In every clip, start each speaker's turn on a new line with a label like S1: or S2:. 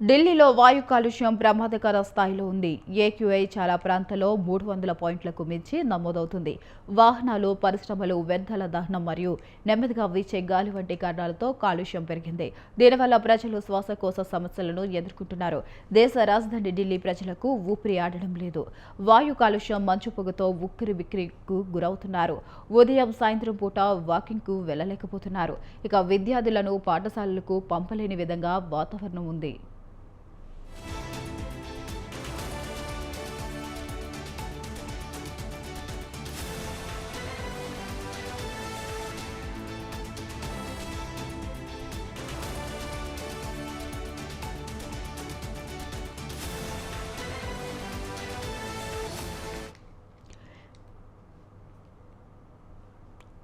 S1: ఢిల్లీలో వాయు కాలుష్యం ప్రమాదకర స్థాయిలో ఉంది. ఏక్యూఐ చాలా ప్రాంతాల్లో 300 పాయింట్లకు మించి నమోదవుతుంది. వాహనాలు, పరిశ్రమలు, వ్యర్థాల దహనం మరియు నెమ్మదిగా వీచే గాలి వంటి కారణాలతో కాలుష్యం పెరిగింది. దీనివల్ల ప్రజలు శ్వాసకోశ సమస్యలను ఎదుర్కొంటున్నారు. దేశ రాజధాని ఢిల్లీ ప్రజలకు ఊపిరి ఆడడం లేదు. వాయు కాలుష్యం మంచు పొగతో ఉక్కిరిబిక్కిరికి గురవుతున్నారు. ఉదయం, సాయంత్రం పూట వాకింగ్కు వెళ్లలేకపోతున్నారు. ఇక విద్యార్థులను పాఠశాలలకు పంపలేని విధంగా వాతావరణం ఉంది.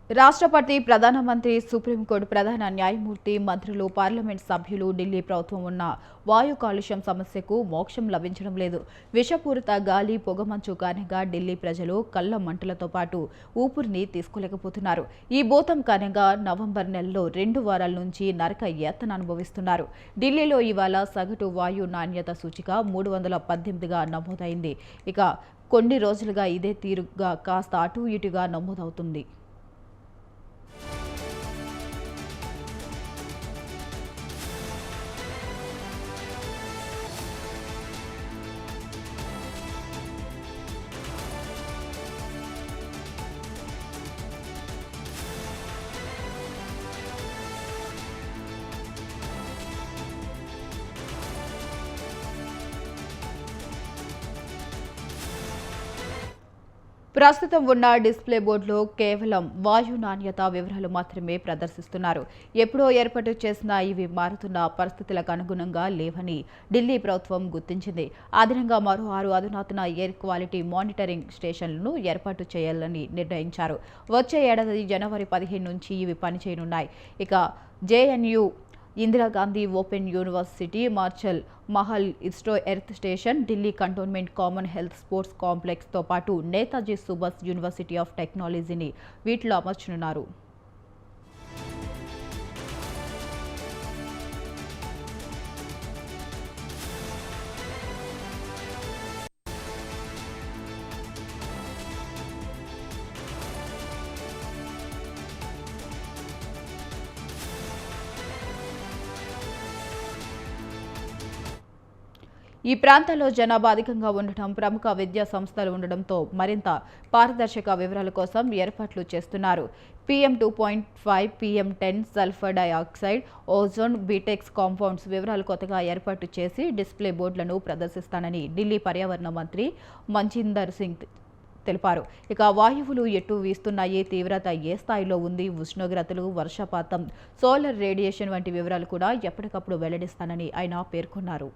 S1: రాష్ట్రపతి, ప్రధానమంత్రి, సుప్రీంకోర్టు ప్రధాన న్యాయమూర్తి, మంత్రులు, పార్లమెంట్ సభ్యులు ఢిల్లీ ప్రభుత్వం ఉన్న వాయు కాలుష్యం సమస్యకు మోక్షం లభించడం లేదు. విషపూరిత గాలి, పొగమంచు కారణంగా ఢిల్లీ ప్రజలు కళ్ల మంటలతో పాటు ఊపిరిని తీసుకోలేకపోతున్నారు. ఈ భూతం కారణంగా నవంబర్ నెలలో 2 వారాల నుంచి నరక యాతన అనుభవిస్తున్నారు. ఢిల్లీలో ఇవాళ సగటు వాయు నాణ్యత సూచిక 318గా నమోదైంది. ఇక కొన్ని రోజులుగా ఇదే తీరుగా కాస్త అటు ఇటుగా నమోదవుతుంది. ప్రస్తుతం ఉన్న డిస్ప్లే బోర్డులో కేవలం వాయు నాణ్యత వివరాలు మాత్రమే ప్రదర్శిస్తున్నారు. ఎప్పుడో ఏర్పాటు చేసిన ఇవి మారుతున్న పరిస్థితులకు అనుగుణంగా లేవని ఢిల్లీ ప్రభుత్వం గుర్తించింది. అదనంగా మరో 6 అధునాతన ఎయిర్ క్వాలిటీ మానిటరింగ్ స్టేషన్లను ఏర్పాటు చేయాలని నిర్ణయించారు. వచ్చే ఏడాది జనవరి 15 నుంచి ఇవి పనిచేయనున్నాయి. ఇక జేఎన్యూ, ఇందిరాగాంధీ ఓపెన్ యూనివర్సిటీ, మార్షల్ మహల్ ISRO earth station, Delhi cantonment common health sports కాంప్లెక్స్తో పాటు నేతాజీ సుభాష్ యూనివర్సిటీ ఆఫ్ టెక్నాలజీని వీటిలో అమర్చనున్నారు. ఈ ప్రాంతాల్లో జనాభా అధికంగా ఉండటం, ప్రముఖ విద్యా సంస్థలు ఉండడంతో మరింత పారదర్శక వివరాల కోసం ఏర్పాట్లు చేస్తున్నారు. PM2.5, PM10, sulphur dioxide, ozone, BTechs compounds వివరాలు కొత్తగా ఏర్పాటు చేసి డిస్ప్లే బోర్డులను ప్రదర్శిస్తానని ఢిల్లీ పర్యావరణ మంత్రి మంజీందర్ సింగ్ తెలిపారు. ఇక వాయువులు ఎటు వీస్తున్నాయి, తీవ్రత ఏ స్థాయిలో ఉంది, ఉష్ణోగ్రతలు, వర్షపాతం, సోలార్ రేడియేషన్ వంటి వివరాలు కూడా ఎప్పటికప్పుడు వెల్లడిస్తానని ఆయన పేర్కొన్నారు.